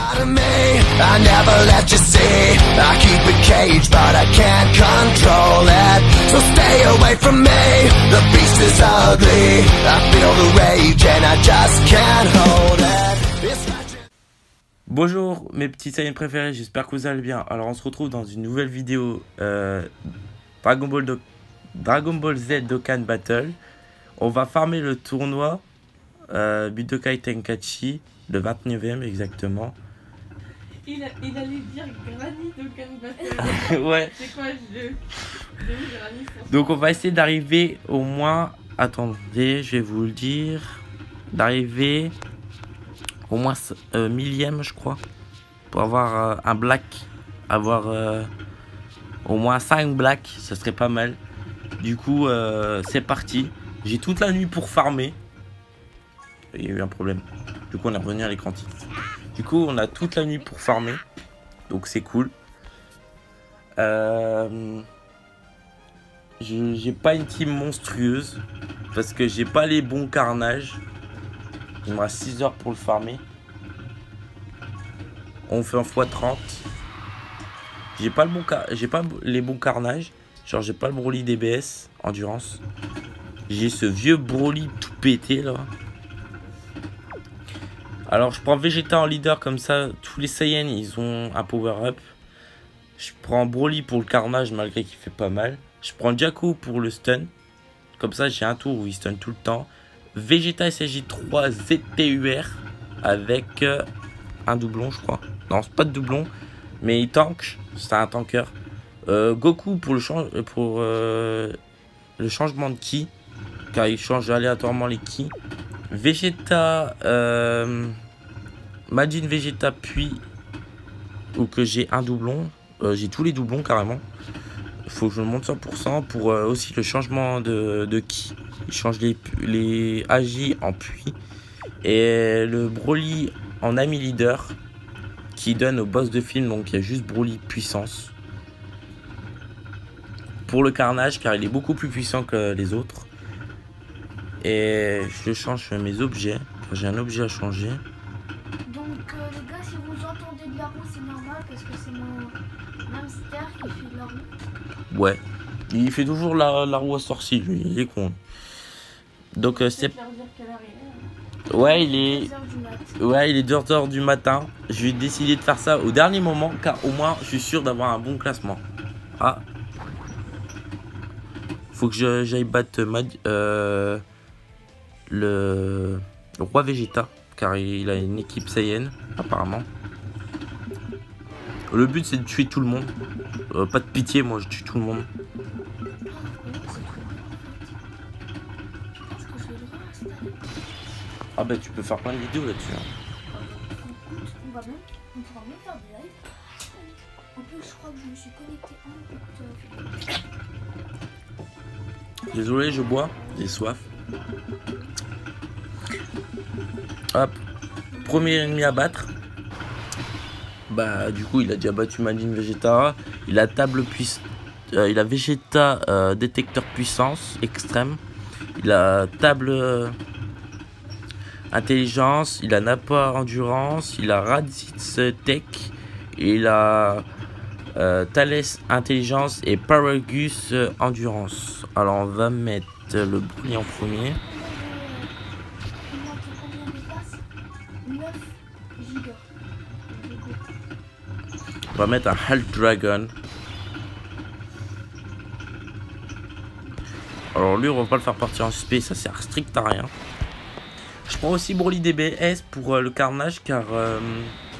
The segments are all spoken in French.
part of me, I never let you see. I keep it caged, but I can't control it. So stay away from me, the beast is ugly. I feel the rage and I just can't hold it. It's not... Bonjour mes petits Saiyans préférés, j'espère que vous allez bien. Alors on se retrouve dans une nouvelle vidéo Dragon Ball Z Dokkan Battle. On va farmer le tournoi Budokai Tenkaichi, le 29e exactement. Il allait dire Granny Dokkan Battle. Ouais. C'est quoi Granny? Donc on va essayer d'arriver au moins, attendez, je vais vous le dire, d'arriver au moins millième je crois, pour avoir un black, avoir au moins 5 blacks, ça serait pas mal. Du coup c'est parti, j'ai toute la nuit pour farmer. Il y a eu un problème, du coup on est revenu à l'écran titre. Du coup on a toute la nuit pour farmer, donc c'est cool. J'ai pas une team monstrueuse parce que j'ai pas les bons carnages. Il me reste 6 heures pour le farmer. On fait un x30. J'ai pas les bons carnages. Genre j'ai pas le Broly DBS endurance. J'ai ce vieux Broly tout pété là. Alors je prends Vegeta en leader, comme ça tous les Saiyans ils ont un power up. Je prends Broly pour le carnage malgré qu'il fait pas mal. Je prends Jakku pour le stun. Comme ça j'ai un tour où il stun tout le temps. Vegeta SSJ3 ZTUR avec un doublon je crois. Non c'est pas de doublon mais il tank, c'est un tanker. Goku pour le changement de ki, car il change aléatoirement les ki. Vegeta Majin Vegeta puis ou que j'ai un doublon, j'ai tous les doublons carrément. Il faut que je le monte 100% pour aussi le changement de ki. Il change les AJ en puits. Et le Broly en ami leader qui donne au boss de film, donc il y a juste Broly puissance. Pour le carnage, car il est beaucoup plus puissant que les autres. Et je change mes objets. J'ai un objet à changer. Donc les gars, si vous entendez de la roue, c'est normal parce que c'est mon hamster qui fait de la roue. Ouais. Il fait toujours la roue à sorcier, lui. Il est con. Donc c'est... Ouais, il est 2h du matin. Je vais décider de faire ça au dernier moment, car au moins je suis sûr d'avoir un bon classement. Ah. Faut que j'aille battre le roi Vegeta, car il a une équipe Saiyan apparemment. Le but c'est de tuer tout le monde. Pas de pitié, moi je tue tout le monde. Ah bah tu peux faire plein de vidéos là-dessus. On pourra même faire des lives. En plus je crois que je me suis connecté en Désolé, je bois, j'ai soif. Hop, premier ennemi à battre. Bah du coup il a déjà battu Majin Vegeta. Il a il a Vegeta détecteur puissance extrême. Il a table intelligence, il a Nappa endurance, il a Raditz tech, et il a Thales intelligence et Paragus endurance. Alors on va mettre le Broly en premier. On va mettre un Half Dragon. Alors lui on va pas le faire partir en SP, ça sert strict à rien. Je prends aussi Broly DBS pour le carnage, car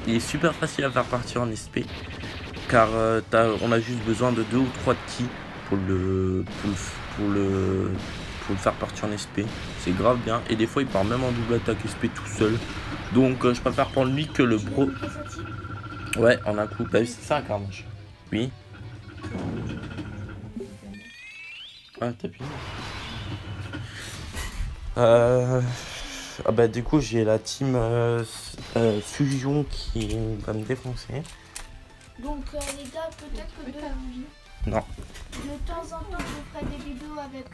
il est super facile à faire partir en SP. Car on a juste besoin de 2 ou 3 de ki pour le faire partir en SP. C'est grave bien. Et des fois il part même en double attaque SP tout seul. Donc je préfère prendre lui que le bro. Ouais, en un coup. Bah c'est ça un carnage. Oui. Ah t'as pu. Ah bah du coup j'ai la team Fusion qui va me défoncer. Donc les gars, peut-être que Non. de temps en temps je ferai des vidéos avec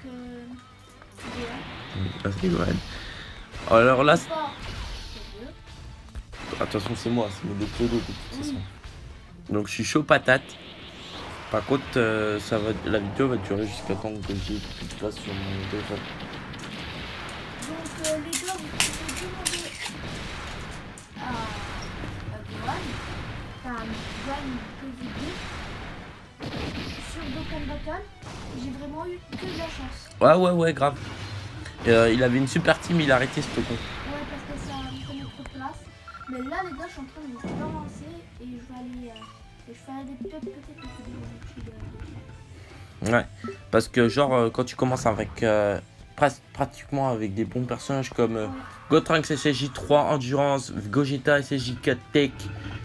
Ça c'est vrai. Alors là Attention, c'est moi, c'est mon deux pseudo de toute façon. Donc je suis chaud patate. Par contre, la vidéo va durer jusqu'à temps que j'ai plus de place sur mon téléphone. Donc les gars, vous pouvez demander à Gohan, enfin Gohan PV2 sur Dokkan Battle. J'ai vraiment eu que de la chance. Ouais, grave. Il avait une super team, il a arrêté ce con. Ouais, parce que ça me prenait trop de place. Mais là, les gars, je suis en train de me relancer et je vais aller. Je ferai peut-être des vidéos YouTube. Ouais, parce que genre quand tu commences avec pratiquement avec des bons personnages comme Gotrunks SSJ3 Endurance, Gogeta SSJ4 Tech,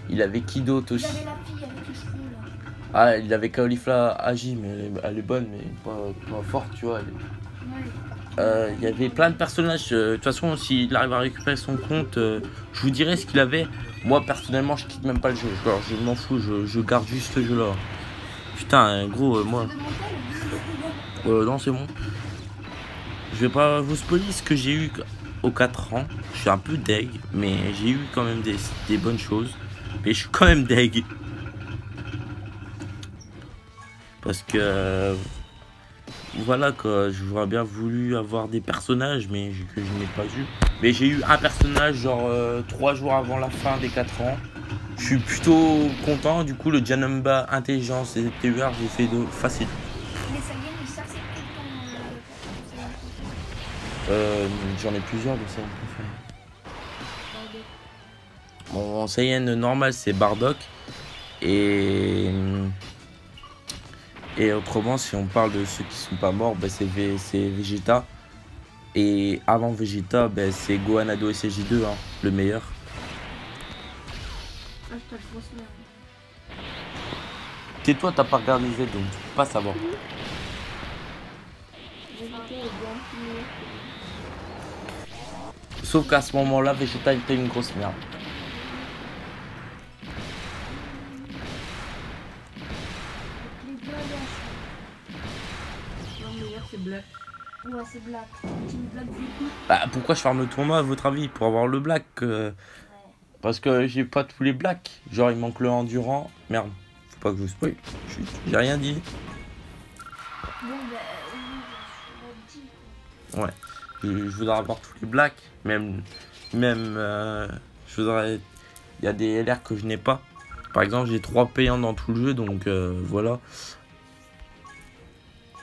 il avait qui d'autre Il aussi? avait la fille avec les cheveux là. Ah, il avait Caulifla Agi, mais elle est bonne, mais pas forte, tu vois. Il y avait plein de personnages. De toute façon, s'il arrive à récupérer son compte, je vous dirai ce qu'il avait. Moi, personnellement, je quitte même pas le jeu. Genre, je m'en fous, je garde juste ce jeu-là. Putain, gros, moi. Non, c'est bon. Je vais pas vous spoiler ce que j'ai eu aux 4 ans. Je suis un peu deg, mais j'ai eu quand même des bonnes choses. Mais je suis quand même deg. Parce que. Voilà quoi, j'aurais bien voulu avoir des personnages, mais que je n'ai pas eu. Mais j'ai eu un personnage genre 3 jours avant la fin des 4 ans. Je suis plutôt content, du coup le Janemba Intelligence et TUR j'ai fait de facile. Les Saiyans, ils savent c'est tout J'en ai plusieurs de Saiyan préférés. Mon Saiyan normal c'est Bardock. Et autrement, si on parle de ceux qui sont pas morts, bah, c'est Vegeta. Et avant Vegeta, bah, c'est Gohan Ado SSJ2, hein, le meilleur. Hashtag grosse merde. Tais-toi, t'as pas regardé Z, donc tu peux pas savoir. Sauf qu'à ce moment-là, Vegeta était une grosse merde. Non, le meilleur c'est Black. Ouais, c'est Black. Team Black du coup. Bah, pourquoi je farme le tournoi à votre avis? Pour avoir le black Parce que j'ai pas tous les blacks. Genre, il manque le endurant. Merde, faut pas que je vous spoil. J'ai rien dit. Bon, bah, Ouais, je voudrais avoir tous les blacks. Même je voudrais. Il y a des LR que je n'ai pas. Par exemple, j'ai 3 payants dans tout le jeu, donc voilà.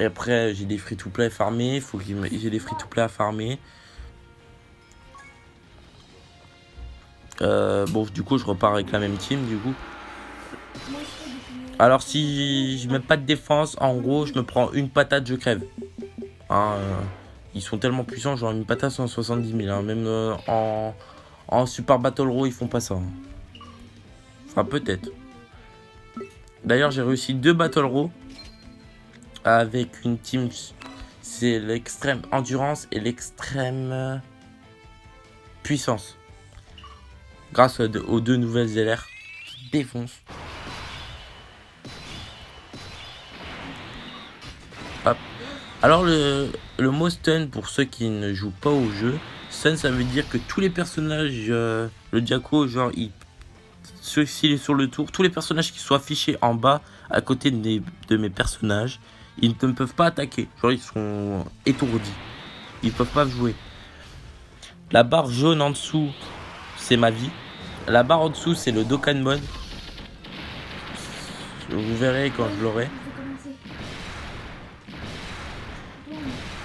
Et après, j'ai des free-to-play à farmer. Faut que j'ai des free-to-play à farmer. Bon, du coup, je repars avec la même team, du coup. Alors, si je mets pas de défense, en gros, je me prends une patate, je crève. Hein, ils sont tellement puissants, genre une patate 170 000. Hein, même en Super Battle Row, ils font pas ça. Hein. Enfin, peut-être. D'ailleurs, j'ai réussi 2 Battle Row avec une team. C'est l'extrême endurance et l'extrême puissance. Grâce aux 2 nouvelles LR qui défoncent. Hop. Alors le mot stun, pour ceux qui ne jouent pas au jeu, stun ça veut dire que tous les personnages, le Diaco, genre s'il est sur le tour, tous les personnages qui sont affichés en bas à côté de mes personnages, ils ne peuvent pas attaquer. Genre ils sont étourdis. Ils peuvent pas jouer. La barre jaune en dessous, c'est ma vie. La barre en dessous, c'est le Dokkan Mode. Vous verrez quand je l'aurai.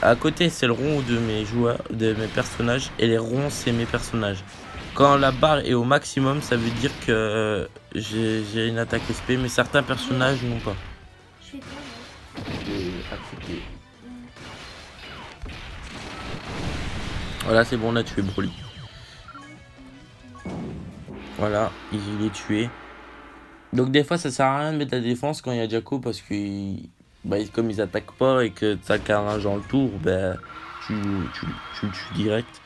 À côté, c'est le rond de mes joueurs, de mes personnages. Et les ronds, c'est mes personnages. Quand la barre est au maximum, ça veut dire que j'ai une attaque SP. Mais certains personnages n'ont pas. Je fais quoi, Accepté. Voilà, c'est bon, on a tué Broly. Voilà, il est tué. Donc des fois, ça sert à rien de mettre la défense quand il y a Diaco parce que comme ils attaquent pas et que t'as qu'un rage dans le tour, bah, tu le tues direct.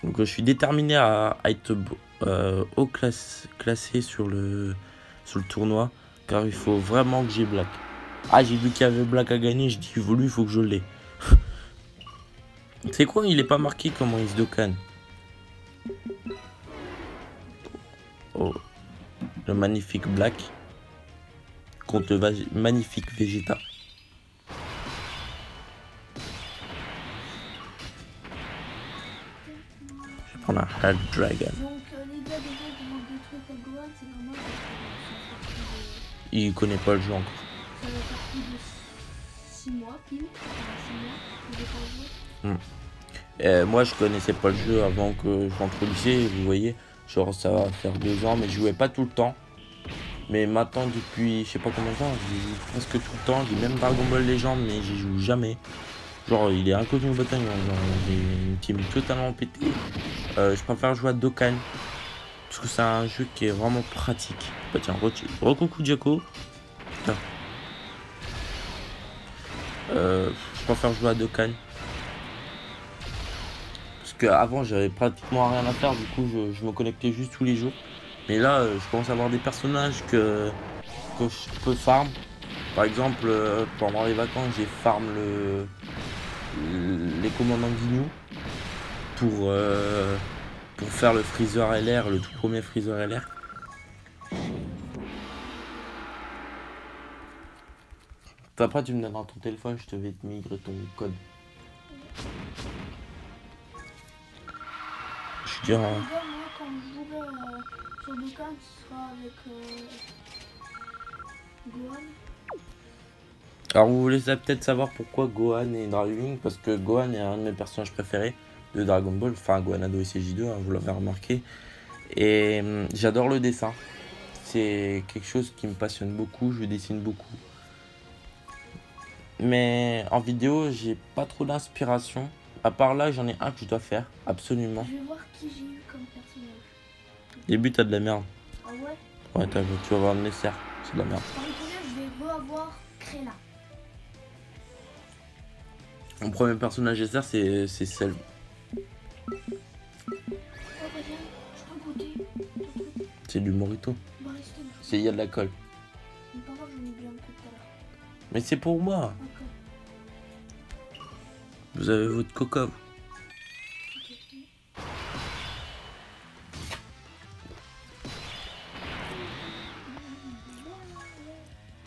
Donc je suis déterminé à être haut classé sur le tournoi car il faut vraiment que j'ai black. Ah, j'ai vu qu'il y avait Black à gagner, je dis lui, il faut que je l'ai. C'est quoi, il est pas marqué comment il se Dokkan. Oh, le magnifique Black contre le magnifique Vegeta. Je vais prendre un Hard Dragon. Donc les gars, déjà, ils demandent des trucs à Gohan, c'est normal parce que Il connaît pas le jeu encore. ça va faire plus de 6 mois pile. Enfin, 6 mois que j'ai pas joué. Moi je connaissais pas le jeu avant que je rentre au lycée, vous voyez, genre ça va faire 2 ans, mais je jouais pas tout le temps. Mais maintenant depuis je sais pas combien de temps, j'y joue presque tout le temps, j'ai même Dragon Ball Legend mais j'y joue jamais. Genre il est inconnu au bataillon, genre j'ai une team totalement pétée. Je préfère jouer à Dokkan, parce que c'est un jeu qui est vraiment pratique. Bah tiens, recoucou Diaco. Putain. Je préfère jouer à Dokkan. Parce qu'avant j'avais pratiquement rien à faire, du coup je me connectais juste tous les jours. Mais là je commence à avoir des personnages que je peux farm. Par exemple pendant les vacances j'ai farm les commandants Guignou pour faire le Freezer LR, le tout premier Freezer LR. Après tu me donneras ton téléphone, je te vais te migrer ton code. Je Les dirais... gars, moi quand je jouerai sur Dokkan, ce sera avec Gohan. Alors vous voulez peut-être savoir pourquoi Gohan est Driving, parce que Gohan est un de mes personnages préférés de Dragon Ball, enfin Gohan Ado et CJ2, hein, vous l'avez remarqué. Et j'adore le dessin, c'est quelque chose qui me passionne beaucoup, je dessine beaucoup. Mais en vidéo, j'ai pas trop d'inspiration. À part là, j'en ai un que je dois faire, absolument. Je vais voir qui j'ai eu comme personnage. Début, t'as de la merde. Ah ouais? Ouais, tu vas voir Nesser, c'est de la merde. Par exemple, je vais re-avoir Krella. Mon premier personnage Nesser, c'est celle. Oh bah tiens, je peux goûter. C'est du Morito. Bah restez là. Il y a de la colle. Mais pas grave, j'en ai bien un peu tout à l'heure. Mais c'est pour moi. Ok. Vous avez votre coca.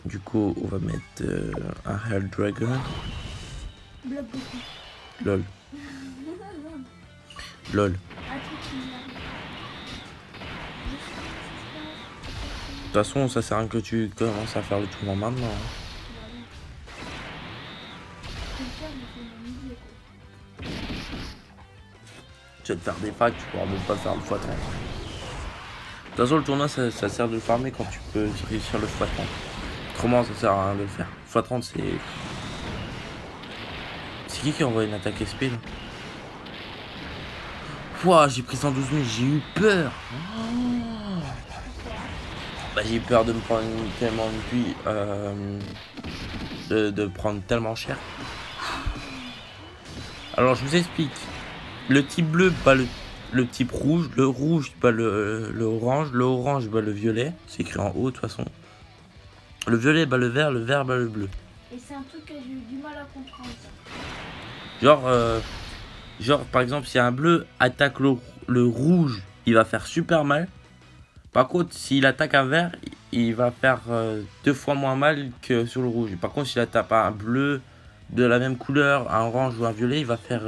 Du coup, on va mettre un Hell Dragon. Bloc Goku. Lol. Lol. Un truc qui m'arrive. De toute façon, ça sert à rien que tu commences à faire le tournoi maintenant. Hein. Tu vas te faire des packs, tu pourras même pas faire le x30. De toute façon, le tournoi ça sert de le farmer quand tu peux réussir le x30. Autrement, ça sert à rien de le faire. x30, c'est. C'est qui envoie une attaque SP là? Ouah, j'ai pris 112 000, j'ai eu peur. Oh. Bah, j'ai eu peur de me prendre tellement de prendre tellement cher. Alors, je vous explique. Le type bleu bat le type rouge, le rouge bat le orange bat le violet. C'est écrit en haut de toute façon. Le violet bat le vert bat le bleu. Et c'est un truc que j'ai eu du mal à comprendre. Genre par exemple, si un bleu attaque le rouge, il va faire super mal. Par contre, s'il attaque un vert, il va faire 2 fois moins mal que sur le rouge. Par contre, s'il attaque un bleu de la même couleur, un orange ou un violet, il va faire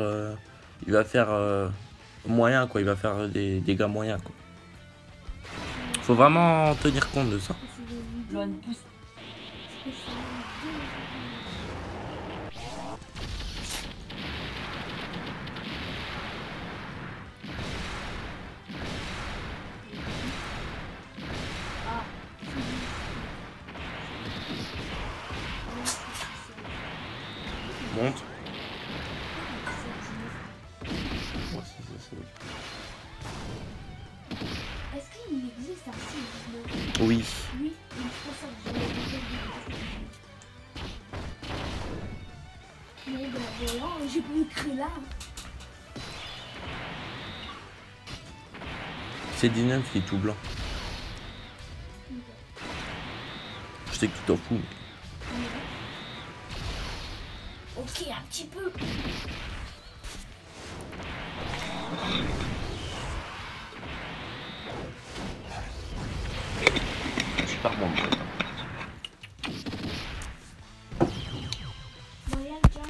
moyen quoi. Il va faire des dégâts moyens quoi. Faut vraiment tenir compte de ça. Monte. Est-ce qu'il existe un C19? Oui. Oui, c'est pour ça que j'ai mais ben voilà, j'ai pas écrit là. C'est 19 qui est tout blanc. Je sais que tu t'en fous. Ok, un petit peu. Super bon. Moyen, tiens.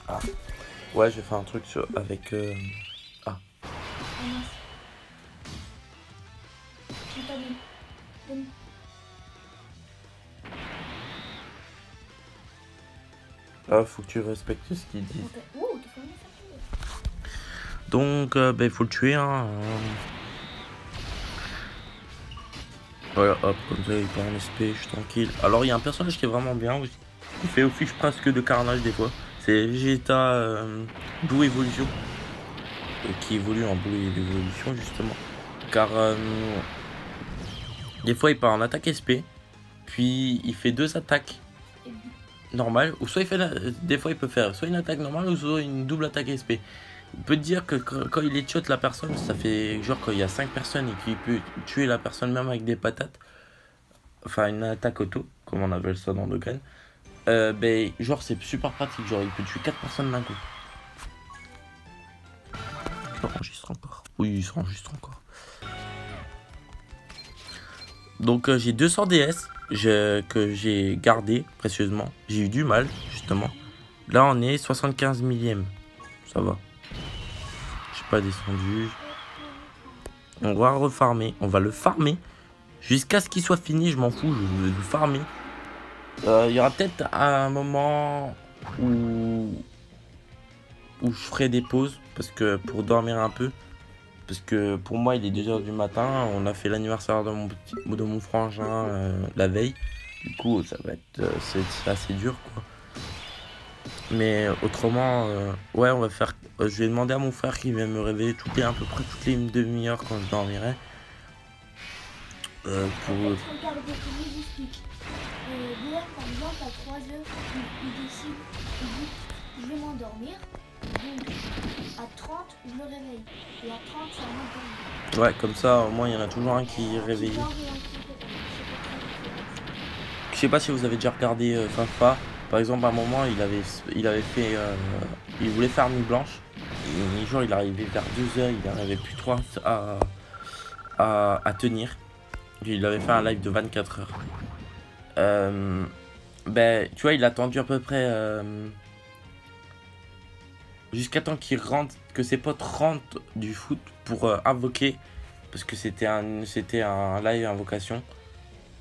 Ah. Ouais, j'ai fait un truc avec... Ah mince. J'ai pas mis. Donne. Ah, faut que tu respectes ce qu'il dit. Oh, t'as fait ça. Donc, bah, il faut le tuer, hein. Voilà, hop, comme ça, il part en SP, je suis tranquille. Alors, il y a un personnage qui est vraiment bien aussi. Il fait office presque de carnage des fois. C'est Vegeta Blue Evolution. Qui évolue en Blue Evolution, justement. Car, des fois, il part en attaque SP. Puis, il fait 2 attaques normales. Ou soit, des fois, il peut faire soit une attaque normale ou soit une double attaque SP. Il peut te dire que quand il headshot la personne, ça fait genre quand il y a 5 personnes et qu'il peut tuer la personne même avec des patates. Enfin, une attaque auto, comme on appelle ça dans Dokkan. Ben, genre, c'est super pratique. Genre, il peut tuer 4 personnes d'un coup. Je enregistre encore. Oui, il s'enregistre encore. Donc, j'ai 200 DS que j'ai gardé précieusement. J'ai eu du mal, justement. Là, on est 75 millième. Ça va. Pas descendu. On va refarmer. On va le farmer jusqu'à ce qu'il soit fini. Je m'en fous. Je veux le farmer. Il y aura peut-être un moment où je ferai des pauses parce que pour dormir un peu. Parce que pour moi, il est 2h du matin. On a fait l'anniversaire de mon frangin la veille. Du coup, ça va être c'est assez dur, quoi. Mais autrement, ouais, on va faire. Je vais demander à mon frère qui vient me réveiller à peu près toutes les demi-heures quand je dormirai. Pour. Regardez, comment je vous explique. Hier, par exemple, à 3h, il décide, il dit, je vais m'endormir. Donc, à 30, je le réveille. Et à 30, ça m'endormir. Ouais, comme ça, au moins, il y en a toujours un qui est réveillé. Je sais pas si vous avez déjà regardé Fafa. Par exemple, à un moment, il avait fait. Il voulait faire nuit blanche. Et un jour, il arrivait vers 2h, il n'arrivait plus trop à tenir. Il avait fait un live de 24 heures. Ben, tu vois, il a attendu à peu près. Jusqu'à temps qu'il rentre, que ses potes rentrent du foot pour invoquer. Parce que c'était un live invocation.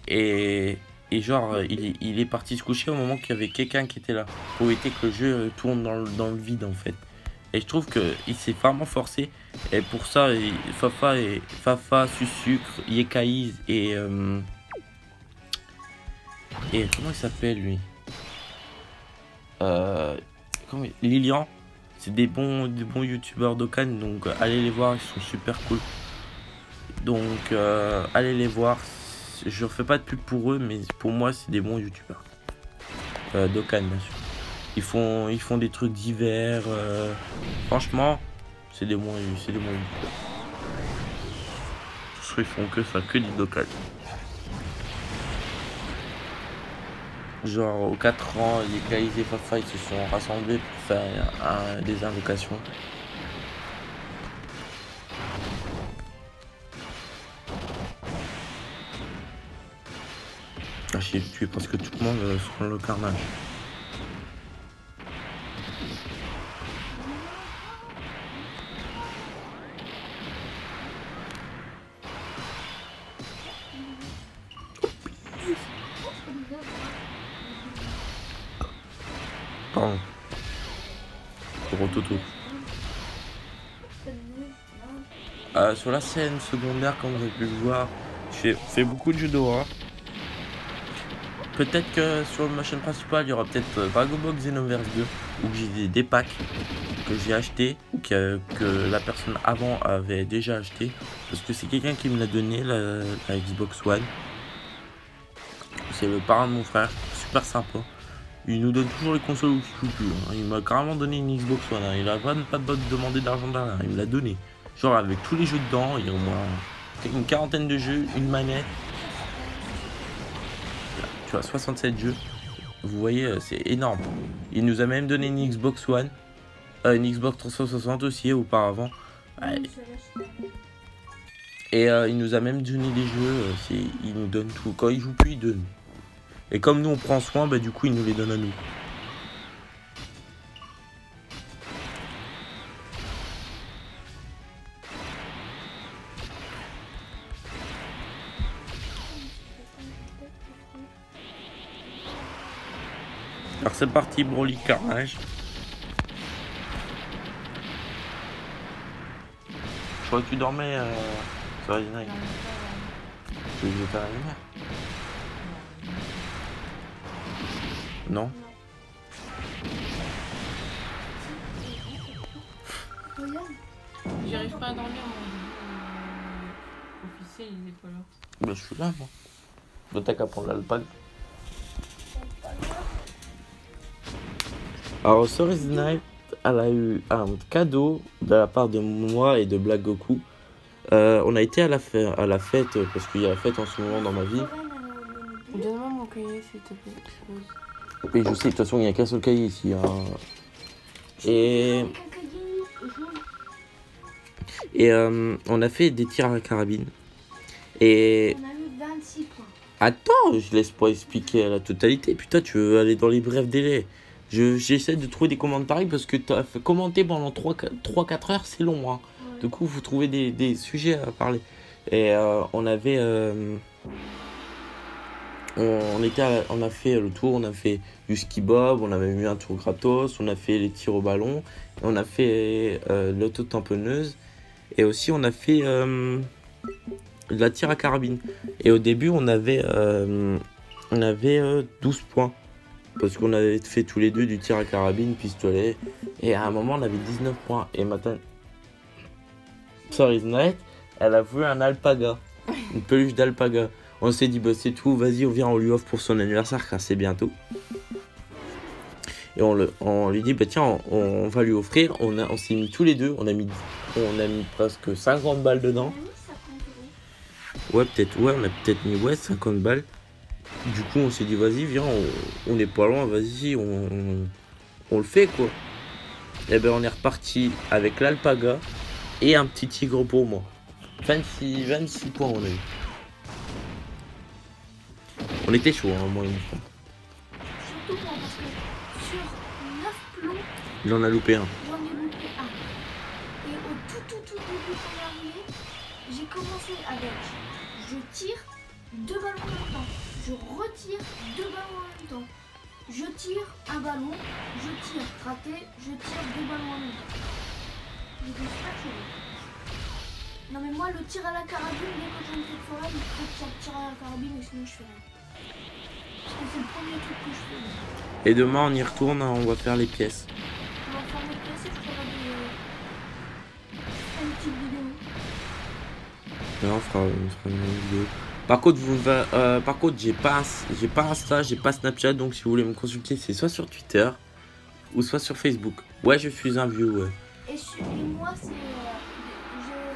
Et genre, il est parti se coucher au moment qu'il y avait quelqu'un qui était là. Pour éviter que le jeu tourne dans le vide, en fait. Et je trouve qu'il s'est vraiment forcé. Et pour ça, Fafa, Susucre, Yekaiz et comment il s'appelle, lui Lilian. C'est des bons youtubeurs Dokkan. Donc, allez les voir, ils sont super cool. Donc, allez les voir. Je ne fais pas de pub pour eux, mais pour moi, c'est des bons youtubeurs. Dokkan, bien sûr. Ils font des trucs divers. Franchement, c'est des bons youtubeurs. Ils font que ça, que du Dokkan. Genre, aux 4 ans, les Kaiz et Fafa, ils se sont rassemblés pour faire des invocations. J'ai tué presque tout le monde sur le carnage. Pardon. Gros toto. Sur la scène secondaire, comme vous avez pu le voir, je fais beaucoup de judo. Hein. Peut-être que sur ma chaîne principale, il y aura peut-être Dragon Ball Xenoverse 2, où j'ai des packs que j'ai achetés, ou que la personne avant avait déjà acheté, parce que c'est quelqu'un qui me l'a donné, la Xbox One. C'est le parrain de mon frère, super sympa. Il nous donne toujours les consoles où il joue plus. Hein. Il m'a carrément donné une Xbox One. Hein. Il a vraiment pas demandé d'argent derrière. Il me l'a donné. Genre avec tous les jeux dedans, il y a au moins une quarantaine de jeux, une manette. Tu vois, 67 jeux. Vous voyez, c'est énorme. Il nous a même donné une Xbox One. Une Xbox 360 aussi auparavant. Ouais. Oui, celle-là, c'est- Et il nous a même donné des jeux. Il nous donne tout. Quand il joue plus, il donne. Et comme nous on prend soin, bah du coup il nous les donne à nous. Alors c'est parti, Broly Carnage. Je crois que tu dormais sur les nights. Tu veux que je t'arrive là? Non. Regarde. J'arrive pas à dormir, officiel, il est pas là. Bah je suis là moi. Bah t'as qu'à prendre l'alpag. Alors Cerise Night, elle a eu un cadeau de la part de moi et de Black Goku. On a été à la fête parce qu'il y a la fête en ce moment dans ma vie. Donne-moi mon cahier, s'il te plaît. Rose. Et je sais, de toute façon il n'y a qu'un seul cahier ici. Hein. Et on a fait des tirs à la carabine. Et On a eu 26 points. attends, je laisse pas expliquer la totalité. Putain, tu veux aller dans les brefs délais. J'essaie de trouver des commentaires parce que tu as fait commenter pendant 3-4 heures, c'est long. Hein. Ouais. Du coup, vous trouvez des sujets à parler. Et on avait. On a fait le tour, on a fait du ski bob, on avait mis un tour gratos, on a fait les tirs au ballon, on a fait l'auto-tamponneuse et aussi on a fait de la tir à carabine. Et au début, on avait 12 points. Parce qu'on avait fait tous les deux du tir à carabine, pistolet. Et à un moment, on avait 19 points. Et maintenant, Cerise Night, elle a voulu un alpaga. Une peluche d'alpaga. On s'est dit, bah c'est tout, vas-y, on lui offre pour son anniversaire, car c'est bientôt. Et on lui dit, bah tiens, on va lui offrir. On s'est mis tous les deux, on a mis presque 50 balles dedans. On a mis 50 euros. Ouais, on a peut-être mis 50 balles. Du coup, on s'est dit, vas-y, viens, on n'est pas loin, vas-y, on le fait, quoi. Et ben, on est reparti avec l'alpaga et un petit tigre pour moi. 26 points, on a eu. On était chaud, hein, moi et mon frère. Surtout moi, parce que sur 9 plombs, Il en a loupé un. j'en ai loupé un. Et au tout début quand on est arrivé, j'ai commencé avec je tire 2 ballons en même temps. Je retire 2 ballons en même temps. Je tire un ballon, je tire raté, je tire 2 ballons en même temps. J'étais super chaud. Non mais moi le tir à la carabine, dès que je me fais forêt, il faut que ça tire à la carabine et sinon je fais rien. Parce que c'est le premier truc que je fais. Et demain, on y retourne, hein, on va faire les pièces. On va faire mes pièces et je ferai une petite vidéo. Là, on fera une vidéo. Par contre, j'ai pas Insta, j'ai pas Snapchat, donc si vous voulez me consulter, c'est soit sur Twitter ou soit sur Facebook. Ouais, je suis un vieux, ouais. Et moi, c'est.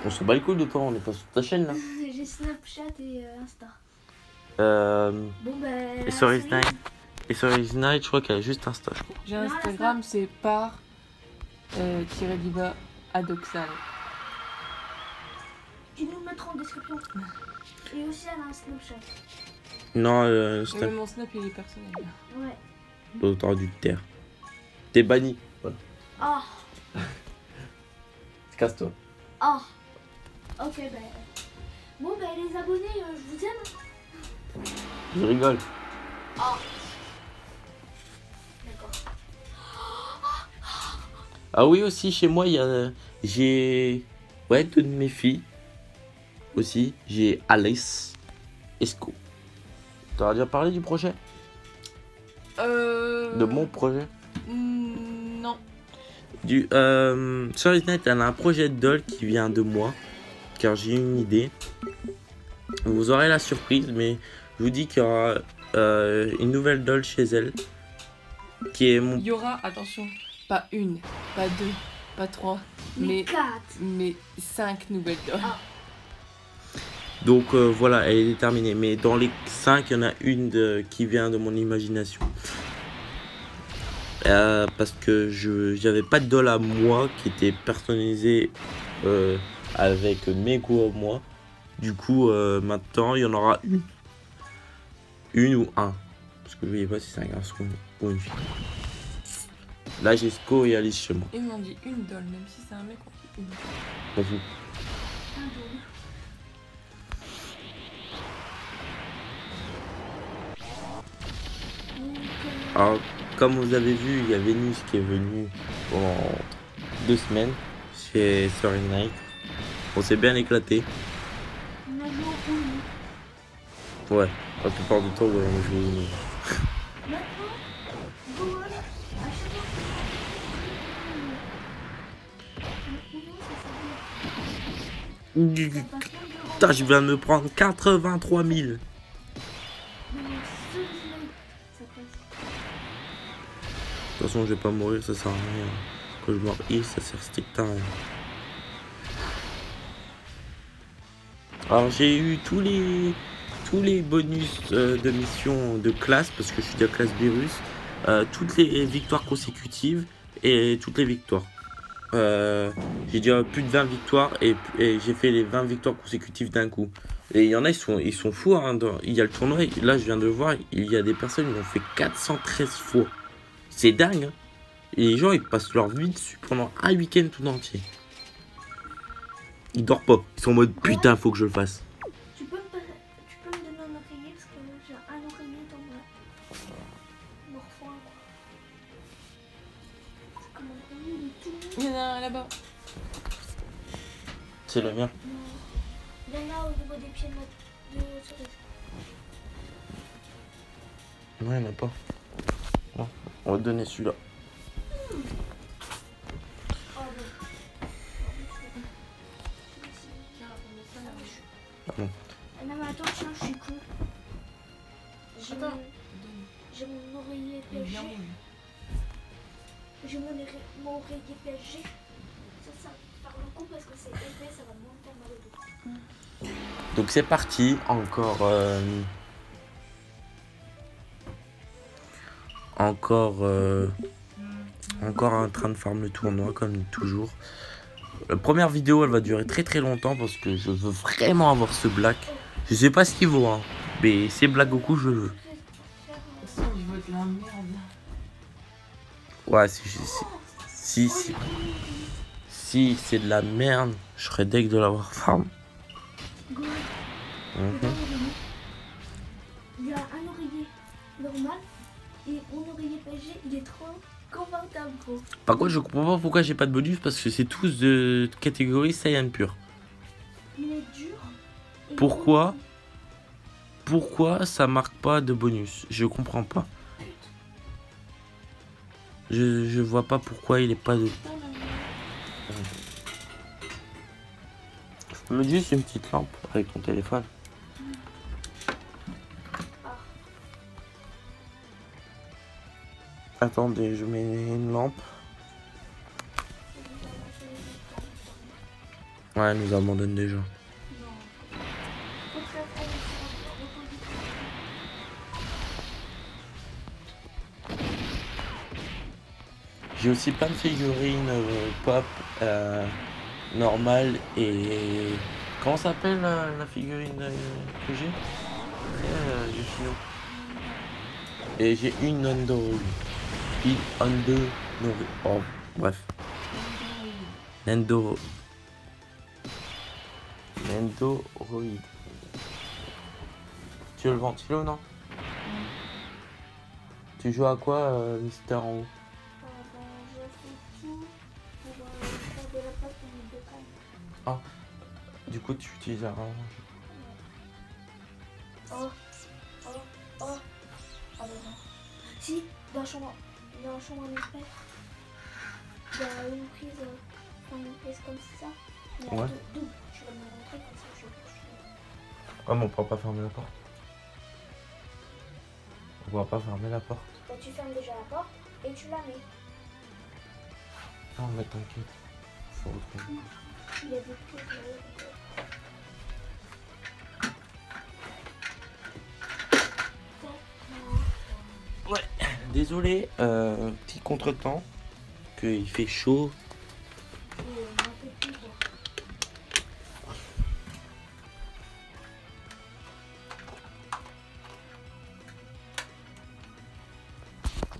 On se bat les couilles de toi, on est pas sur ta chaîne là. J'ai Snapchat et Insta. Bon, ben. et Cerise Night. Et Cerise Night, je crois qu'elle a juste Insta, je crois. J'ai Instagram, c'est par tiré du bas Adoxal. Tu nous le mettras en description. Et aussi, elle a un Snapchat. Non, Snap, Mon snap il est personnel. Ouais. t'auras dû te taire. T'es banni. Voilà. Oh, Casse-toi. oh. Ok, ben. Bon, ben, les abonnés, je vous aime. Je rigole. Oh. D'accord. Ah oui, aussi, chez moi, j'ai ouais, deux de mes filles. Aussi, j'ai Alice Esco. T'auras déjà parlé du projet? De mon projet? Non. Sur Internet, elle a un projet de doll qui vient de moi. Car j'ai une idée. Vous aurez la surprise, mais je vous dis qu'il y aura une nouvelle doll chez elle. Qui est mon. Il y aura, attention, pas une, pas deux, pas trois, mais 4. 5 nouvelles dolls. Donc voilà, elle est déterminée. Mais dans les 5, il y en a une qui vient de mon imagination. Parce que j'avais pas de doll à moi qui était personnalisé avec mes goûts à moi. Du coup, maintenant, il y en aura une. Une ou un. Parce que je ne sais pas si c'est un garçon ou une fille. Là, j'ai Sco et Alice chez moi. Ils m'ont dit une doll, même si c'est un mec, on dit une. Pas fou. Alors, comme vous avez vu, il y a Vénus qui est venue pendant 2 semaines chez Sorry Night. On s'est bien éclaté. On a joué au Uno. Ouais, la plupart du temps, ouais, on joue au Uno. Maintenant, Gohan, à chaque fois que Uno, ça s'appelle. Putain, je viens de me prendre 83 000. Mais seul Snake, ça passe. De toute façon, je vais pas mourir, ça sert à rien. Quand je meurs heal, ça sert strictement à rien. Alors, j'ai eu tous les bonus de mission de classe, parce que je suis de la classe virus, toutes les victoires consécutives et toutes les victoires. J'ai déjà plus de 20 victoires et j'ai fait les 20 victoires consécutives d'un coup. Et il y en a, ils sont fous. Hein, il y a le tournoi, là je viens de le voir, il y a des personnes qui ont fait 413 fois. C'est dingue. Hein. Et les gens, ils passent leur vie dessus pendant un week-end tout entier. Ils dorment pas. Ils sont en mode putain, faut que je le fasse. Tu peux me donner un oreiller parce que j'ai un oreiller dans mon morphine. C'est comme un oreiller de tout. Il y en a un là-bas. C'est le mien. Il y en a au niveau des pieds de Cerise. Non, il n'y en a pas. Bon, on va te donner celui-là. Oh non. bon. Non mais attends, tiens, je suis con. Attends. J'ai mon oreiller Il est bien PSG. bon. J'ai mon oreiller PSG. Ça par le coup parce que c'est épais, ça va moins faire mal au dos. Donc c'est parti. Encore en train de farm le tournoi comme toujours. La première vidéo elle va durer très très longtemps parce que je veux vraiment avoir ce black. Je sais pas ce qu'il vaut hein, mais c'est Black Goku je le veux. De toute façon, il veut de la merde. Ouais si c'est de la merde, je serais deg de l'avoir farm. Gohan, Mhm. il y a un oreiller normal et mon oreiller PSG, il est trop confortable gros. Par contre je comprends pas pourquoi j'ai pas de bonus parce que c'est tous de catégorie Saiyan pur. Il est dur. et Pourquoi ça marque pas de bonus? Je comprends pas. Je vois pas pourquoi il est pas de... Je peux mettre juste une petite lampe avec ton téléphone. Attendez, je mets une lampe. Ouais, elle nous abandonne déjà. J'ai aussi plein de figurines pop normales et... Comment s'appelle la figurine que j'ai Yoshino. Et j'ai une Nandoroid. Une Nandoroid. Oh, bref. Nandoroid. Tu veux le ventilo, non? Tu joues à quoi, Mister en haut? Je fais tout pour faire de la place pour mes deux cannes. Du coup, tu utilises un orange. Oh. Ah bah non. Si, dans la chambre en espèce, il y a une prise comme ça. Il y a Ouais. double. Je vais me montrer comme ça. Ah, mais on pourra pas fermer la porte. On pourra pas fermer la porte. Bah, tu fermes déjà la porte et tu la mets. Non, mais t'inquiète. Faut retrouver. Il y a des prises là. Désolé, petit contretemps, qu'il fait chaud.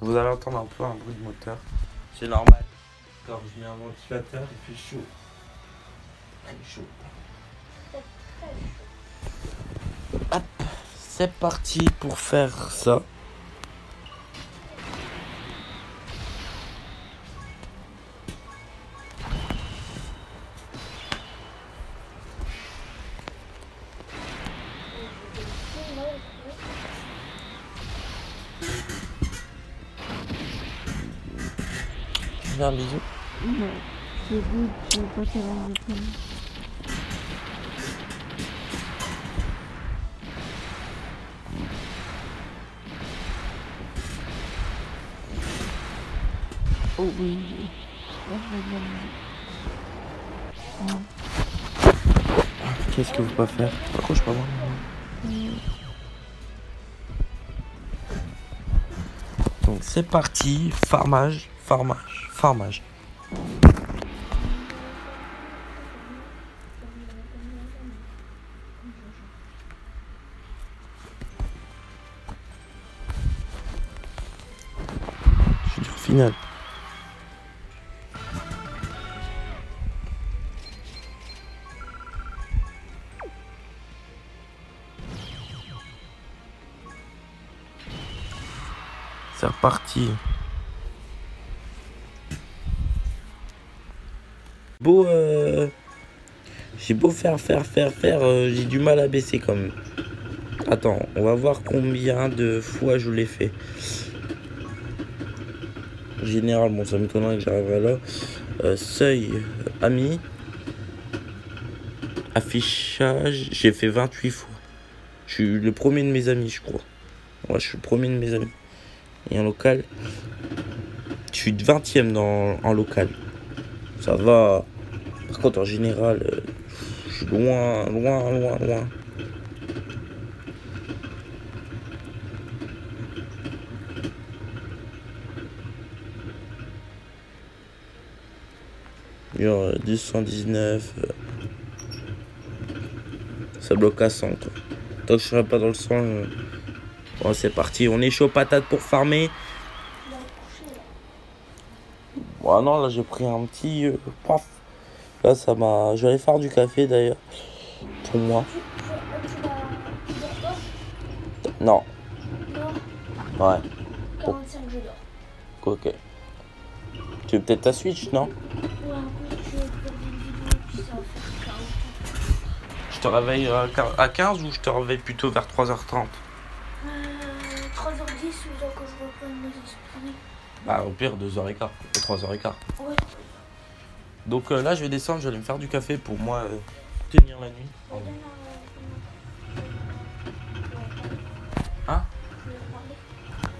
Vous allez entendre un peu un bruit de moteur. C'est normal. Quand je mets un ventilateur, il fait chaud. Il est chaud. Hop, c'est parti pour faire ça. Un bisou. Non, c'est good, je veux pas qu'elle en mette. Oh oui. Là, je vais bien. Qu'est-ce que vous pouvez faire? Accroche pas moi. Donc c'est parti, farmage, farmage, farmage. Je suis au final. C'est reparti. Beau, j'ai beau faire, j'ai du mal à baisser quand même. Attends, on va voir combien de fois je l'ai fait. En général, bon, ça m'étonnerait que j'arriverai là. Seuil, ami. Affichage, j'ai fait 28 fois. Je suis le premier de mes amis, je crois. Ouais, je suis le premier de mes amis. Et en local, je suis 20e en local. Ça va. Par contre, en général, je suis loin. Genre 219. Ça bloque à 100 quoi. Tant que je serai pas dans le 100. Bon, c'est parti. On est chaud patate pour farmer. Bon, non, là j'ai pris un petit. Paf. Là ça m'a. Je vais aller faire du café d'ailleurs. Pour moi. Non. Non, Ouais. 45 je dors. Ok. Tu veux peut-être ta Switch, non? Ouais, en plus je vais faire une vidéo puis ça va faire 40 ans. Je te réveille à 15 ou je te réveille plutôt vers 3h30? 3h10 ou temps que je reprenne mes esprits. Bah au pire 2h15, 3h15. Ouais. Donc là je vais descendre, je vais aller me faire du café pour moi tenir la nuit. Pardon. Hein?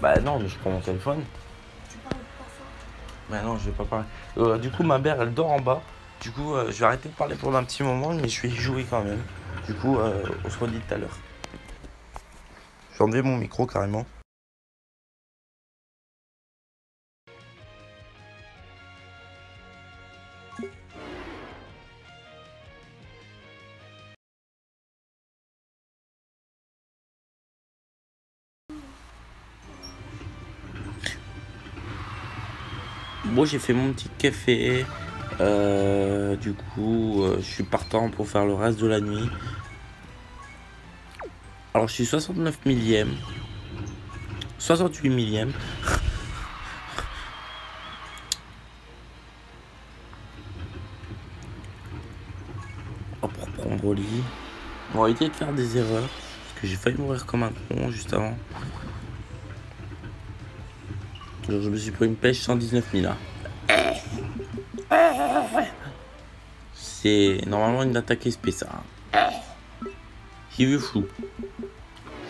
Bah non mais je prends mon téléphone. Tu parles pas fort. Bah non je vais pas parler. Du coup ma mère elle dort en bas. Du coup je vais arrêter de parler pendant un petit moment mais je vais y jouer quand même. Du coup on se redit tout à l'heure. Je vais enlever mon micro carrément. Bon, j'ai fait mon petit café. Du coup, je suis partant pour faire le reste de la nuit. Alors, je suis 69 millième. 68 millième. Oh, pour prendre au lit. On va éviter de faire des erreurs. Parce que j'ai failli mourir comme un con juste avant. Alors, je me suis pris une pêche 119 000 là. C'est normalement une attaque SP ça. J'ai vu flou.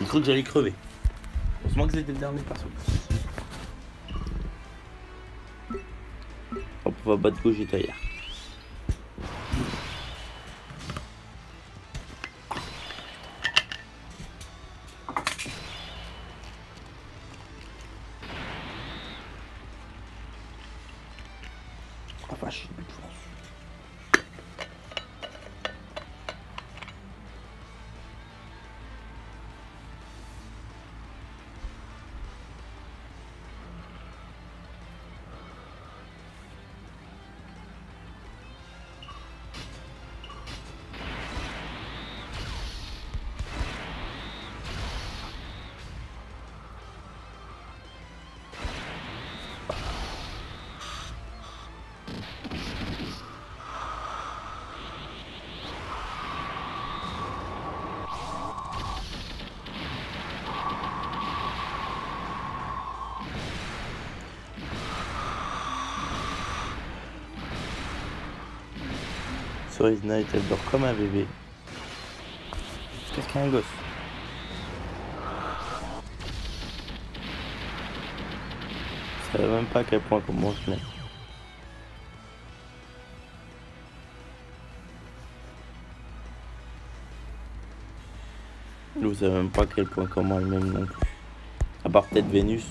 J'ai cru que j'allais crever. Heureusement que c'était le dernier perso. Hop, on va battre gauche et taillard. Ah vache, j'ai plus de force. Cerise Night, elle dort comme un bébé. Qu'est-ce qu'un gosse? Je savais même pas à quel point comment je mets. Vous savez même pas à quel point comment elle m'aime non plus. À part peut-être Vénus.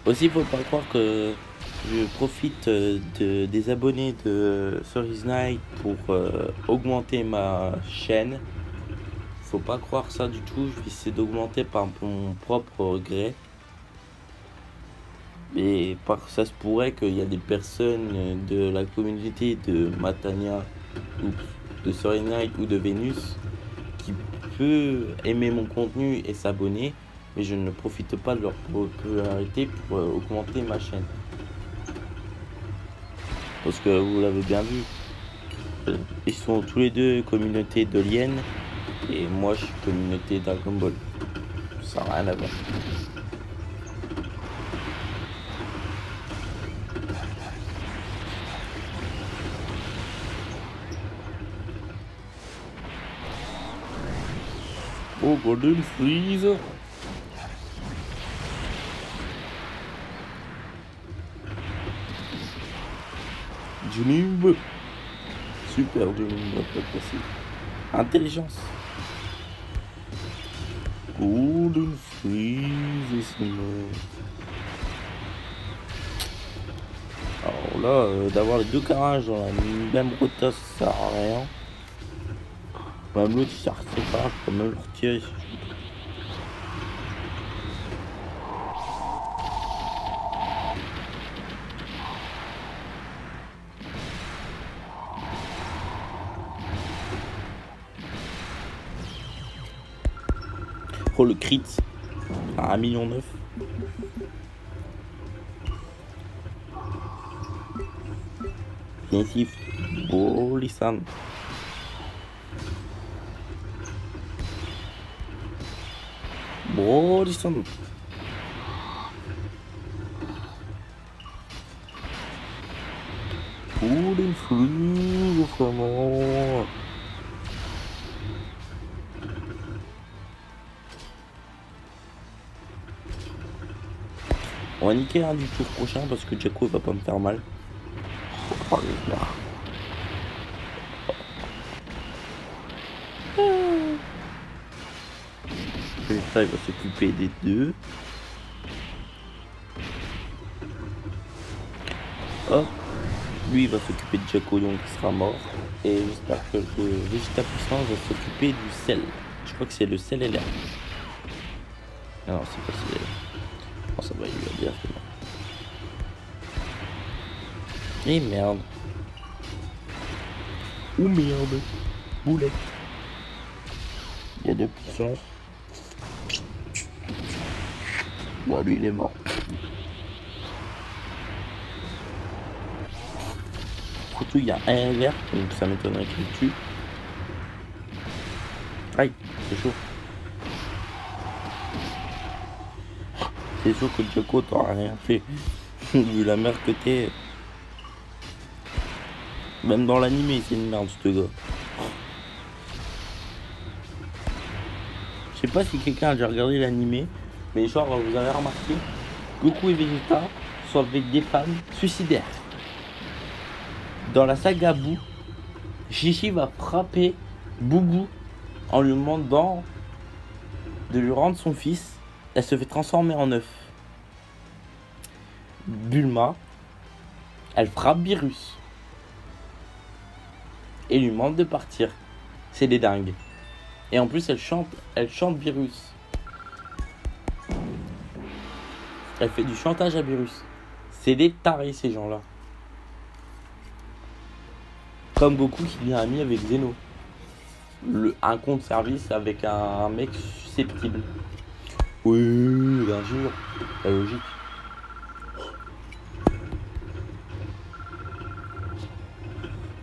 Aussi, faut pas croire que je profite des abonnés de Cerise Night pour augmenter ma chaîne. Faut pas croire ça du tout. Je vais essayer d'augmenter par mon propre gré. Et ça se pourrait qu'il y a des personnes de la communauté de Matania ou de Cerise Night ou de Vénus qui peut aimer mon contenu et s'abonner. Mais je ne profite pas de leur popularité pour augmenter ma chaîne. Parce que vous l'avez bien vu, ils sont tous les deux communauté de Lien et moi je suis communauté Dragon Ball. Ça n'a rien à voir. Oh, Golden Freeze! Junimb. Super Junimb, pas possible. Intelligence. Golden Freeze, c'est mort. Alors là, d'avoir les deux carrages dans la même rotation, ça sert à rien. Même l'autre, il sert à pas, je peux même le retirer si je veux. Oh le crit à 1,9 million. Défensif. Bolisan. Bolisan. Golden Freeze, vraiment. On va niquer un du tour prochain parce que Jacko va pas me faire mal. Oh les gars. Ça, il va s'occuper des deux. Hop. Lui il va s'occuper de Jacko donc il sera mort. Et j'espère que le Vegeta puissant va s'occuper du sel. Je crois que c'est le sel et l'air. Non, c'est pas si. Oh, ça va, il lui a bien fait. Et merde. Ou merde. Boulette. Il y a deux puissances. Bon, lui il est mort. Surtout il y a un vert, donc ça m'étonnerait qu'il le tue. Aïe, c'est chaud. C'est sûr que Jacko t'auras rien fait. Vu la merde que t'es. Même dans l'animé c'est une merde ce gars. Je sais pas si quelqu'un a déjà regardé l'animé, mais genre vous avez remarqué, Goku et Vegeta sont avec des femmes suicidaires. Dans la saga Boo, Chichi va frapper Boubou en lui demandant de lui rendre son fils. Elle se fait transformer en œuf. Bulma, elle frappe Beerus et lui demande de partir. C'est des dingues. Et en plus elle chante Beerus. Elle fait du chantage à Beerus. C'est des tarés ces gens-là. Comme Goku qui devient ami avec Zeno. Un compte service avec un mec susceptible. Oui, bien sûr, la logique.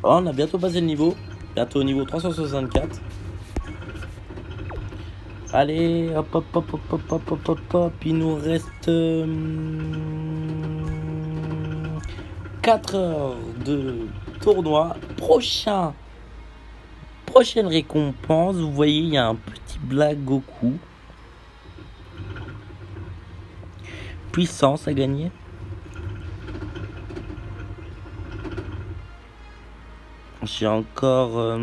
Oh, on a bientôt passé le niveau. Bientôt au niveau 364. Allez, hop, hop, hop, hop, hop, hop, hop, hop, hop. Il nous reste 4 heures de tournoi. Prochaine récompense. Vous voyez, il y a un petit Black Goku. Puissance à gagner. J'ai encore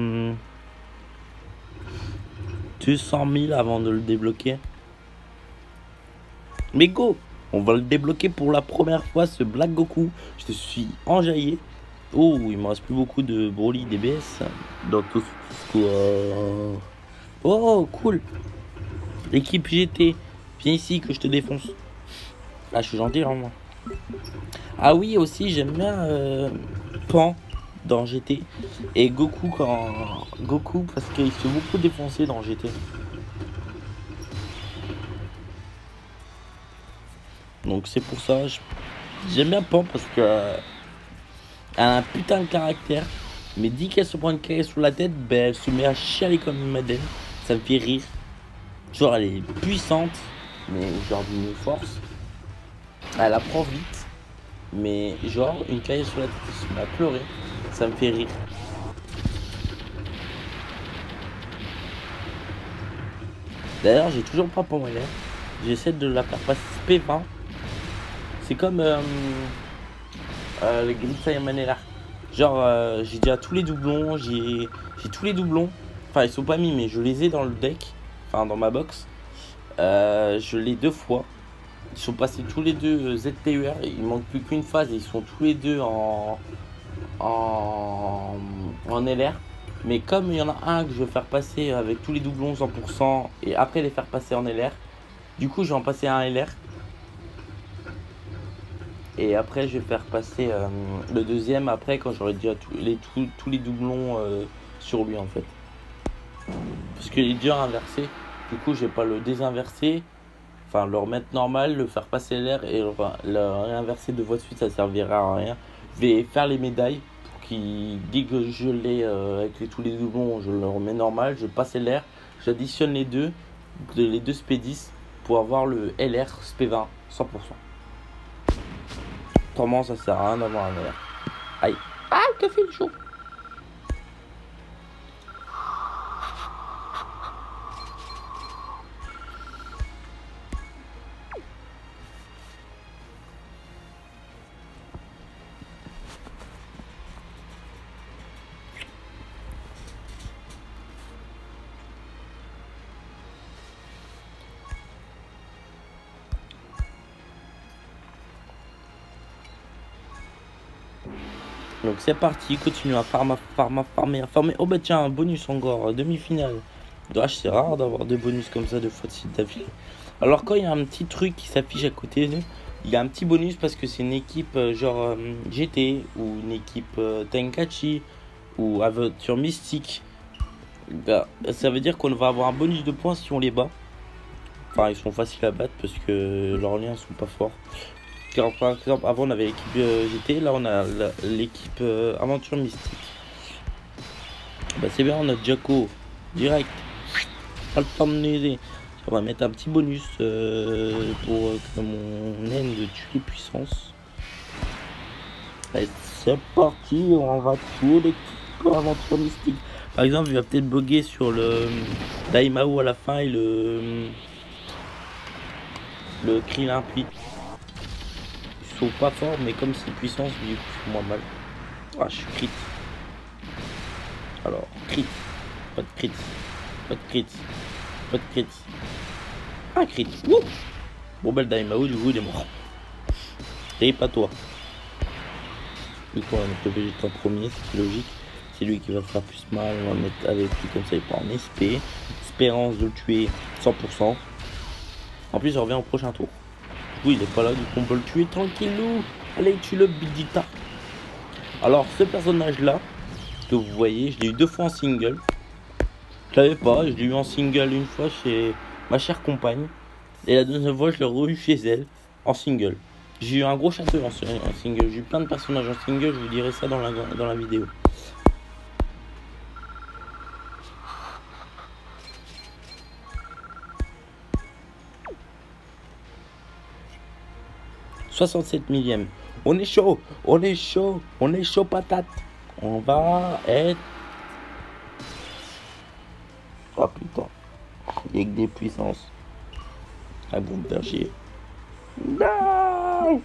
200 000 avant de le débloquer. Mais go, on va le débloquer pour la première fois, ce Black Goku. Je suis enjaillé. Oh, il me reste plus beaucoup de Broly DBS dans tout ce. Oh, cool. L'équipe GT, viens ici que je te défonce. Ah, je suis gentil, vraiment. Ah oui, aussi, j'aime bien Pan dans GT. Et Goku, parce qu'il se fait beaucoup défoncer dans GT. Donc c'est pour ça, j'aime bien Pan parce que elle a un putain de caractère. Mais dès qu'elle se prend une carré sous la tête, ben, elle se met à chialer comme une madeleine. Ça me fait rire. Genre elle est puissante, mais genre d'une force. Elle apprend vite. Mais genre une carré sous la tête, elle se met à pleurer. Ça me fait rire. D'ailleurs j'ai toujours pas pour moi là. J'essaie de la faire passer P20. C'est comme le Grid Saiyaman LR. Genre j'ai déjà tous les doublons. J'ai tous les doublons. Enfin ils sont pas mis mais je les ai dans le deck. Enfin dans ma box. Je l'ai 2 fois. Ils sont passés tous les deux ZTUR. Il manque plus qu'une phase et ils sont tous les deux en LR. Mais comme il y en a un que je vais faire passer avec tous les doublons 100% et après les faire passer en LR, du coup je vais en passer un LR. Et après je vais faire passer le deuxième après quand j'aurai déjà tous les doublons sur lui en fait. Parce qu'il est déjà inversé. Du coup je vais pas le désinverser. Enfin le remettre normal, le faire passer LR et le réinverser 2 fois de suite, ça servira à rien. Je vais faire les médailles pour qu'il dit que je l'ai avec tous les doublons, je le remets normal, je passe LR, j'additionne les deux SP10 pour avoir le LR SP20 100%. Autrement ça sert à rien d'avoir un LR. Aïe. Ah, il te fait le chaud. Donc c'est parti, continue à farmer. Oh bah tiens, un bonus encore, demi-finale. C'est rare d'avoir 2 bonus comme ça 2 fois de suite d'affilée. Alors quand il y a un petit truc qui s'affiche à côté, il y a un petit bonus parce que c'est une équipe genre GT ou une équipe Tenkaichi ou Aventure Mystique. Bah, ça veut dire qu'on va avoir un bonus de points si on les bat. Enfin ils sont faciles à battre parce que leurs liens sont pas forts. Car, par exemple, avant on avait l'équipe GT, là on a l'équipe Aventure Mystique. Bah c'est bien, on a Jaco direct. Pas le temps de m'aider. On va mettre un petit bonus pour que mon haine de tuer puissance. Allez, c'est parti, on va tuer l'équipe Aventure Mystique. Par exemple, il va peut-être bugger sur le Daimao à la fin et le Krillin Pli. Ils sont pas forts, mais comme c'est puissance, du coup, je fais moins mal. Ah, je suis crit. Alors, crit. Pas de crit. Pas de crit. Pas de crit. Un crit. Wouh. Bon, bah, le Daimao, du coup, il est mort. Et pas toi. Du coup, on va mettre le Vegeta en premier, c'est logique. C'est lui qui va faire plus mal. On va le mettre avec lui comme ça, il part en SP. Espérance de le tuer 100%. En plus, il revient au prochain tour. Du coup, il est pas là, du coup, on peut le tuer tranquillou. Allez, tue le Vegeta. Alors, ce personnage-là, que vous voyez, je l'ai eu 2 fois en single. Je l'avais pas, je l'ai eu en single une fois chez ma chère compagne. Et la deuxième fois, je l'ai eu chez elle en single. J'ai eu un gros château en single. J'ai eu plein de personnages en single, je vous dirai ça dans la vidéo. « 67 millième. On est chaud, on est chaud, on est chaud patate. On va être... Oh putain. Il y a que des puissances. Ah bon, berger. Non.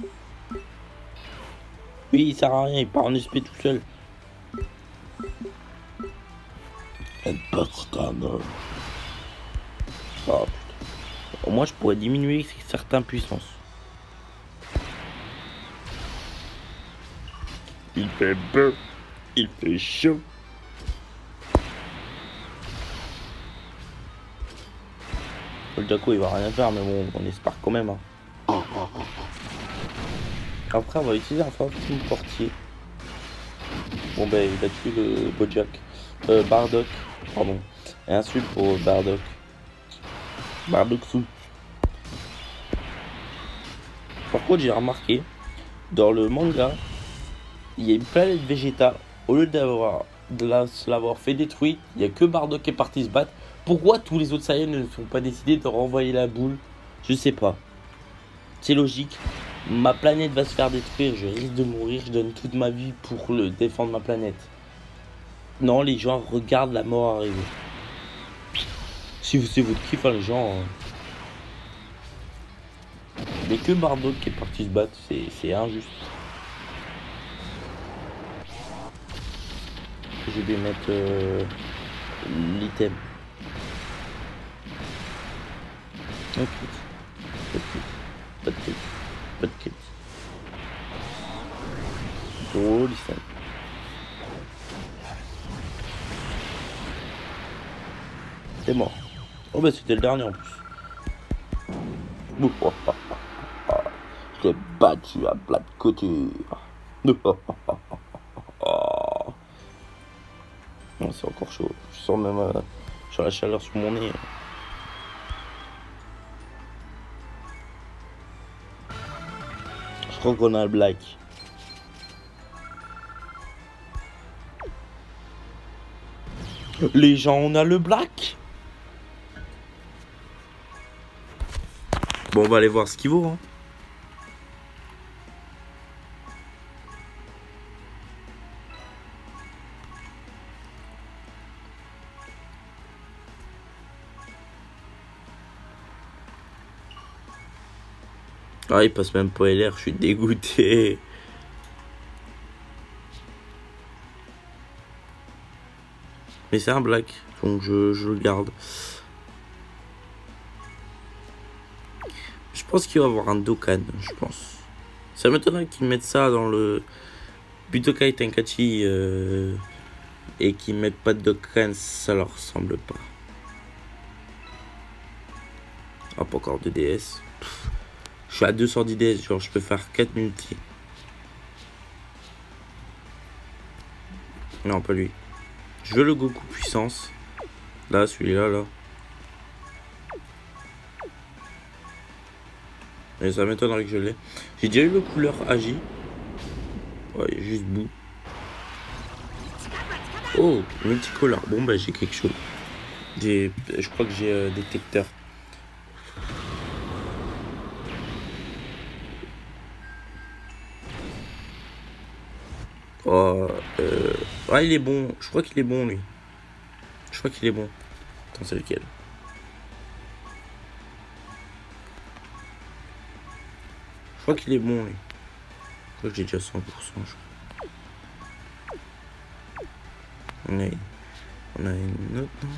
Oui, il sert à rien, il part en SP tout seul. Oh putain. Au moins, je pourrais diminuer certaines puissances. Il fait beau, il fait chaud. Le Jaco il va rien faire, mais bon, on espère quand même. Hein. Après, on va utiliser un Phantom Portier. Bon, ben, il a tué le Bojack. Bardock, pardon. Et ensuite pour Bardock. Bardock-sou. Par contre, j'ai remarqué, dans le manga, il y a une planète Vegeta. Au lieu de l'avoir fait détruire, il n'y a que Bardock qui est parti se battre. Pourquoi tous les autres Saiyans ne sont pas décidés de renvoyer la boule? Je sais pas. C'est logique. Ma planète va se faire détruire, je risque de mourir, je donne toute ma vie pour défendre ma planète. Non, les gens regardent la mort arriver. Si c'est votre kiff, hein, les gens... Il n'y a que Bardock qui est parti se battre, c'est injuste. Je vais mettre l'item. Ok. Pas de crit. Pas de crit. Gros l'item. C'est mort. Oh bah c'était le dernier en plus. Je l'ai battu à plat de couture. Non, c'est encore chaud. Je sens même sur la chaleur sous mon nez. Je crois qu'on a le black. Les gens, on a le black. Bon, on va aller voir ce qu'il vaut. Hein. Ah, il passe même pas LR, je suis dégoûté. Mais c'est un black, donc je le garde. Je pense qu'il va y avoir un Dokkan, je pense. Ça m'étonnerait qu'ils mettent ça dans le Budokai Tenkaichi et qu'ils mettent pas de Dokkan, ça leur ressemble pas. Ah, pas encore de DS. Je suis à 210 DS, genre je peux faire 4 multi. Non, pas lui. Je veux le Goku puissance. Là, celui-là, là. Et ça m'étonnerait que je l'ai. J'ai déjà eu le couleur Agi. Ouais, il est juste bout. Oh, multicolore. Bon, bah j'ai quelque chose. Je crois que j'ai détecteur. Oh, ah, il est bon. Je crois qu'il est bon, lui. Je crois qu'il est bon. Attends, c'est lequel? Je crois qu'il est bon, lui. Je crois que j'ai déjà 100%. Oui. On a une autre, non?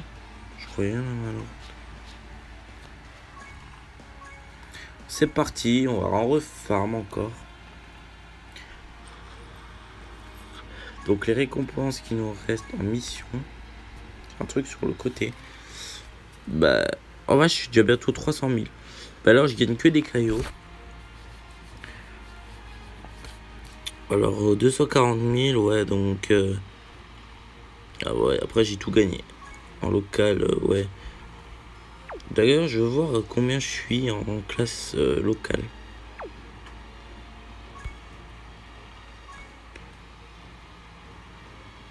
Je croyais en avoir une autre. C'est parti, on va en refarm encore. Donc les récompenses qui nous restent en mission. Un truc sur le côté. Bah, en vrai, je suis déjà bientôt 300 000. Bah alors, je gagne que des cailloux. Alors, 240 000, ouais, donc... Ah ouais, après j'ai tout gagné. En local, ouais. D'ailleurs, je veux voir combien je suis en classe locale.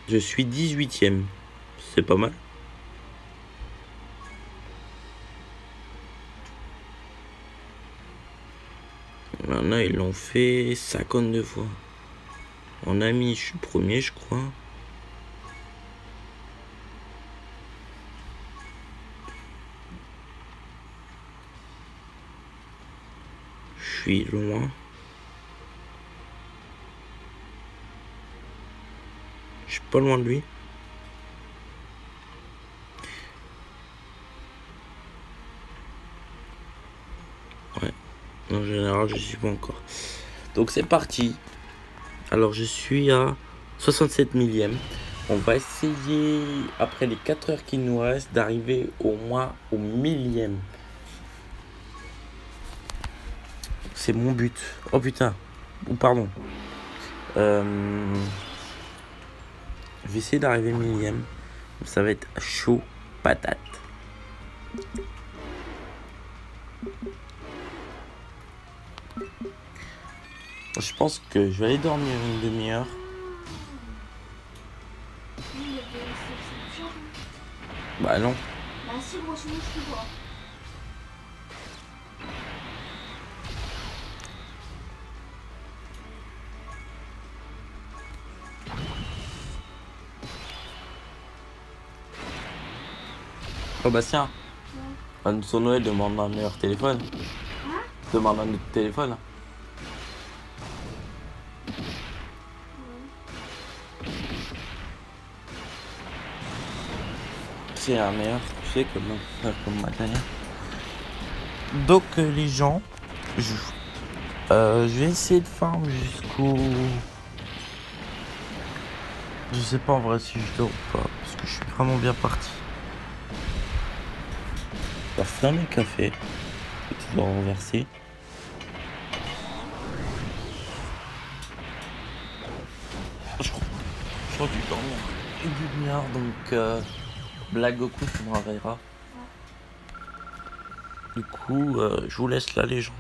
Je suis 18e. C'est pas mal. Là, ils l'ont fait 52 fois. En ami, je suis premier, je crois. Je suis loin. Je suis pas loin de lui. Ouais. En général, je suis pas encore. Donc c'est parti. Alors je suis à 67 millième. On va essayer, après les 4 heures qu'il nous reste, d'arriver au moins au millième. C'est mon but. Oh putain. Oh, pardon. Je vais essayer d'arriver millième. Ça va être chaud patate. Je pense que je vais aller dormir une demi-heure. Bah non. Bah si, moi sinon je te vois. Oh Bastien. Son Noël demande un meilleur téléphone. Demande un autre téléphone. C'est un meilleur, tu sais, comme matériel. Donc les gens, je vais essayer de farm jusqu'au... Je sais pas en vrai si je dors ou pas, parce que je suis vraiment bien parti. On va fermer le café, que tu dois renverser. Je crois que je dors une demi-heure, donc blague Goku, tu me réveilleras. Du coup, je vous laisse là les gens.